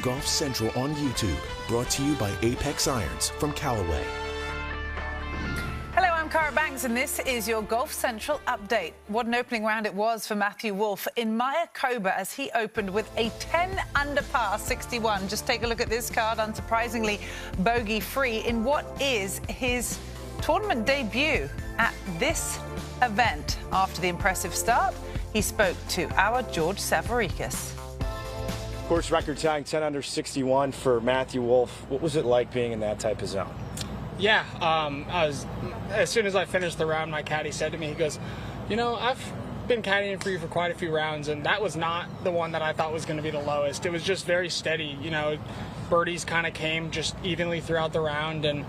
Golf Central on YouTube, brought to you by Apex Irons from Callaway. Hello, I'm Cara Banks, and this is your Golf Central update. What an opening round it was for Matthew Wolff in Mayakoba as he opened with a 10-under par 61. Just take a look at this card, unsurprisingly bogey-free in what is his tournament debut at this event. After the impressive start, he spoke to our George Savaricas. Course record tying 10 under 61 for Matthew Wolff. What was it like being in that type of zone? Yeah, as soon as I finished the round, my caddy said to me, he goes, you know, I've been caddying for you for quite a few rounds, and that was not the one that I thought was going to be the lowest. It was just very steady. You know, birdies kind of came just evenly throughout the round, and,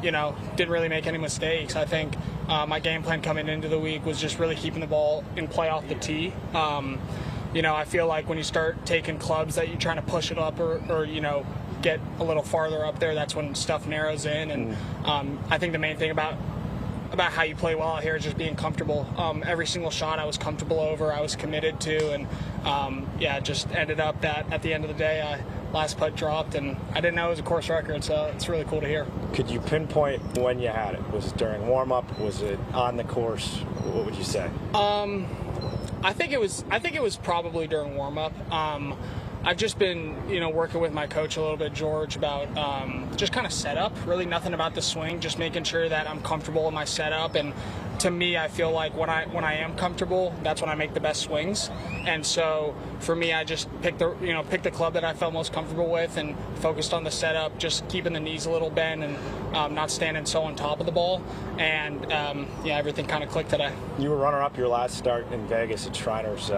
you know, didn't really make any mistakes. I think my game plan coming into the week was just really keeping the ball in play off the tee. You know, I feel like when you start taking clubs that you're trying to push it up or you know, get a little farther up there, that's when stuff narrows in. And I think the main thing about how you play well out here is just being comfortable. Every single shot I was comfortable over, I was committed to, and yeah, it just ended up that at the end of the day, last putt dropped, and I didn't know it was a course record, so it's really cool to hear. Could you pinpoint when you had it? Was it during warm-up? Was it on the course? What would you say? I think it was probably during warm-up. I've just been, you know, working with my coach a little bit, George, about just kind of setup. Really nothing about the swing, just making sure that I'm comfortable in my setup. And to me, I feel like when I am comfortable, that's when I make the best swings. And so for me, I just picked the club that I felt most comfortable with and focused on the setup, just keeping the knees a little bent and not standing so on top of the ball. And yeah, everything kind of clicked today. You were runner-up your last start in Vegas at Shriners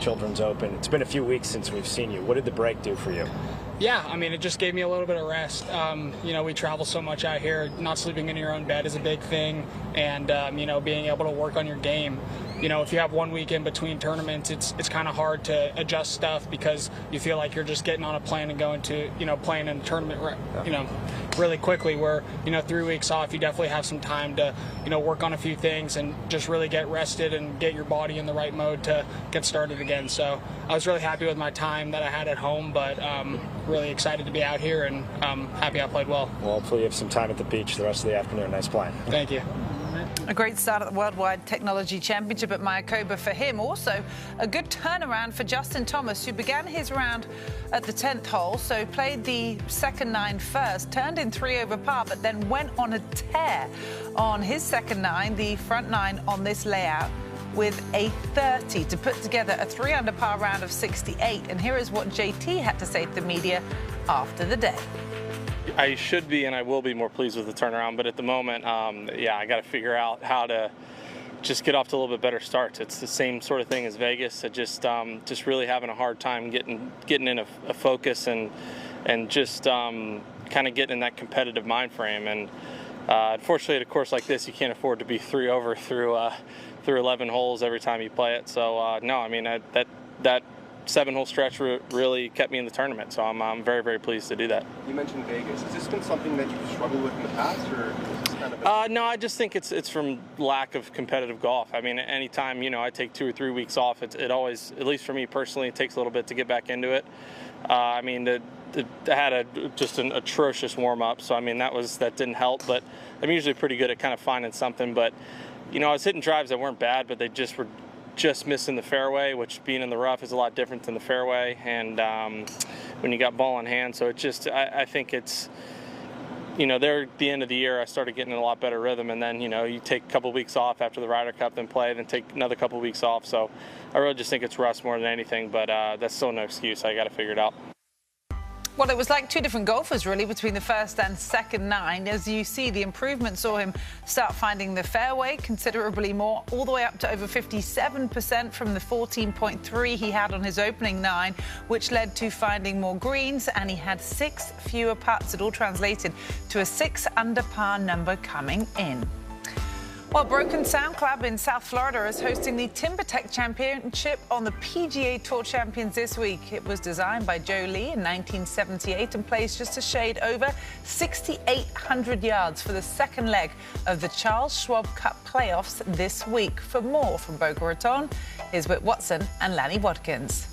Children's Open. It's been a few weeks since we've seen you. What did the break do for you? Yeah, I mean, it just gave me a little bit of rest. You know, we travel so much out here. Not sleeping in your own bed is a big thing. And, you know, being able to work on your game. You know, if you have 1 week in between tournaments, it's kind of hard to adjust stuff because you feel like you're just getting on a plane and going to, you know, playing in a tournament, you know, really quickly, where, you know, 3 weeks off, you definitely have some time to, you know, work on a few things and just really get rested and get your body in the right mode to get started again. So I was really happy with my time that I had at home, but really excited to be out here and happy I played well. Well, hopefully you have some time at the beach the rest of the afternoon. Nice playing. Thank you. A great start at the Worldwide Technology Championship at Mayakoba for him. Also, a good turnaround for Justin Thomas, who began his round at the 10th hole, so played the second 9 first, turned in 3 over par, but then went on a tear on his second 9, the front 9 on this layout, with a 30 to put together a 3 under par round of 68. And here is what JT had to say to the media after the day. I should be and I will be more pleased with the turnaround, but at the moment, yeah, I got to figure out how to just get off to a little bit better starts. It's the same sort of thing as Vegas. Just really having a hard time getting in a focus and just kind of getting in that competitive mind frame. And unfortunately, at a course like this, you can't afford to be 3 over through 11 holes every time you play it. So no, I mean that 7-hole stretch really kept me in the tournament, so I'm very, very pleased to do that. You mentioned Vegas. Has this been something that you've struggled with in the past, or is this kind of no, I just think it's from lack of competitive golf. I mean, anytime, you know, I take 2 or 3 weeks off, it always, at least for me personally, it takes a little bit to get back into it. I mean, I had just an atrocious warm-up, so I mean, that didn't help, but I'm usually pretty good at kind of finding something. But, you know, I was hitting drives that weren't bad, but they just were missing the fairway, which being in the rough is a lot different than the fairway, and when you got ball in hand. So it just, I think it's, you know, there at the end of the year I started getting in a lot better rhythm, and then, you know, you take a couple weeks off after the Ryder Cup, then play, then take another couple weeks off. So I really just think it's rust more than anything, but that's still no excuse. I got to figure it out. Well, it was like 2 different golfers, really, between the first and second 9. As you see, the improvement saw him start finding the fairway considerably more, all the way up to over 57% from the 14.3 he had on his opening 9, which led to finding more greens, and he had 6 fewer putts. It all translated to a 6 under par number coming in. Well, Broken Sound Club in South Florida is hosting the TimberTech Championship on the PGA Tour Champions this week. It was designed by Joe Lee in 1978 and plays just a shade over 6,800 yards for the second leg of the Charles Schwab Cup playoffs this week. For more from Boca Raton, here's Whit Watson and Lanny Watkins.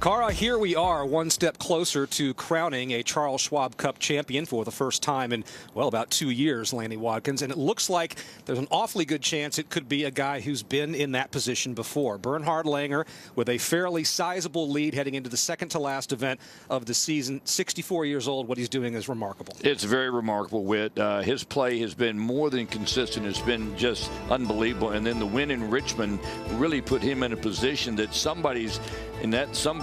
Cara, here we are, one step closer to crowning a Charles Schwab Cup champion for the first time in, well, about 2 years, Lanny Wadkins. And it looks like there's an awfully good chance it could be a guy who's been in that position before. Bernhard Langer with a fairly sizable lead heading into the second-to-last event of the season. 64 years old. What he's doing is remarkable. It's very remarkable, Whit. His play has been more than consistent. It's been just unbelievable. And then the win in Richmond really put him in a position that somebody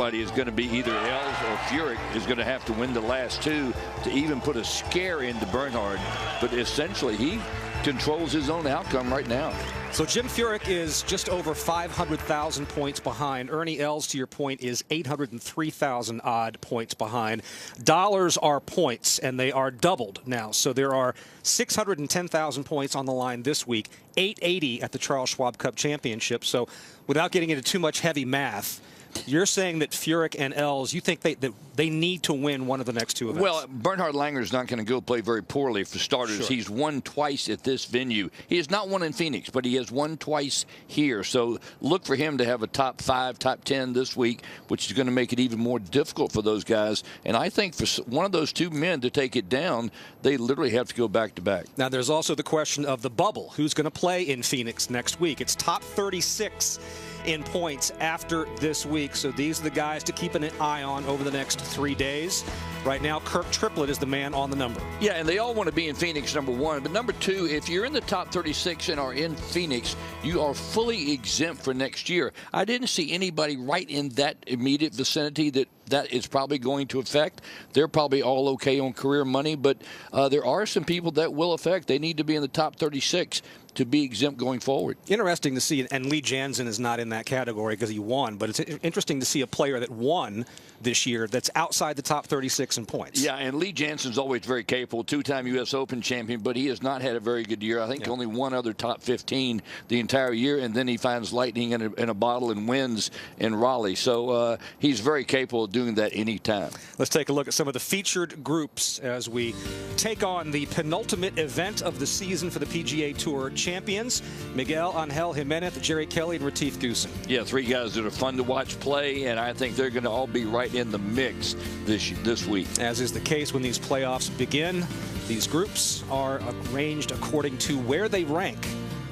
is going to be either Els or Furyk is going to have to win the last two to even put a scare into Bernhard. But essentially, he controls his own outcome right now. So Jim Furyk is just over 500,000 points behind. Ernie Els, to your point, is 803,000 odd points behind. Dollars are points, and they are doubled now. So there are 610,000 points on the line this week, 880 at the Charles Schwab Cup Championship. So without getting into too much heavy math, you're saying that Furyk and Els, you think that they need to win one of the next two events? Well, Bernhard Langer is not going to go play very poorly for starters. Sure. He's won twice at this venue. He has not won in Phoenix, but he has won twice here. So look for him to have a top 5, top 10 this week, which is going to make it even more difficult for those guys. And I think for one of those two men to take it down, they literally have to go back-to-back. Now, there's also the question of the bubble. Who's going to play in Phoenix next week? It's top 36 in points after this week. So these are the guys to keep an eye on over the next 3 days. Right now, Kirk Triplett is the man on the number. Yeah, and they all want to be in Phoenix, number one. But number two, if you're in the top 36 and are in Phoenix, you are fully exempt for next year. I didn't see anybody right in that immediate vicinity that is probably going to affect. They're probably all okay on career money, but there are some people that will affect. They need to be in the top 36 to be exempt going forward. Interesting to see, and Lee Janzen is not in that category because he won, but it's interesting to see a player that won this year that's outside the top 36 in points. Yeah, and Lee Jansen's always very capable, two-time U.S. Open champion, but he has not had a very good year. I think only one other top 15 the entire year, and then he finds lightning in a bottle and wins in Raleigh. So he's very capable of doing that anytime. Let's take a look at some of the featured groups as we take on the penultimate event of the season for the PGA Tour Champions. Miguel Angel Jimenez, Jerry Kelly, and Retief Goosen. Yeah, three guys that are fun to watch play, and I think they're going to all be right in the mix this week. As is the case when these playoffs begin, these groups are arranged according to where they rank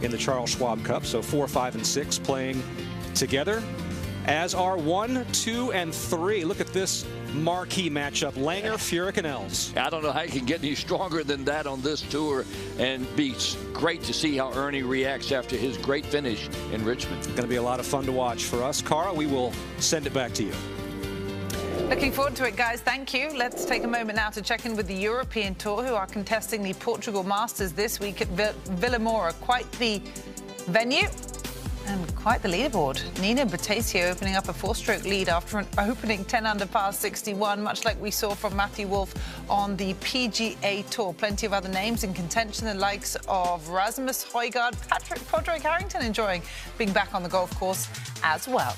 in the Charles Schwab Cup. So 4, 5, and 6 playing together, as are 1, 2, and 3. Look at this marquee matchup, Langer, Furyk, and Els. I don't know how you can get any stronger than that on this tour, and be great to see how Ernie reacts after his great finish in Richmond. Going to be a lot of fun to watch for us. Cara, we will send it back to you. Looking forward to it, guys. Thank you. Let's take a moment now to check in with the European Tour, who are contesting the Portugal Masters this week at Vila Moura. Quite the venue and quite the leaderboard. Nina Botasio opening up a 4-stroke lead after an opening 10 under par 61, much like we saw from Matthew Wolff on the PGA Tour. Plenty of other names in contention, the likes of Rasmus Højgaard, Padraig Harrington enjoying being back on the golf course as well.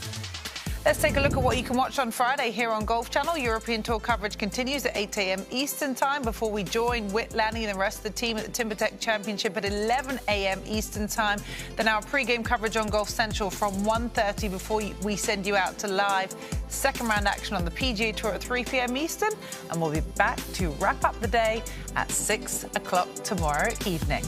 Let's take a look at what you can watch on Friday here on Golf Channel. European Tour coverage continues at 8 a.m. Eastern Time before we join Whit, Lanny and the rest of the team at the TimberTech Championship at 11 a.m. Eastern Time. Then our pre-game coverage on Golf Central from 1:30 before we send you out to live second round action on the PGA Tour at 3 p.m. Eastern. And we'll be back to wrap up the day at 6 o'clock tomorrow evening.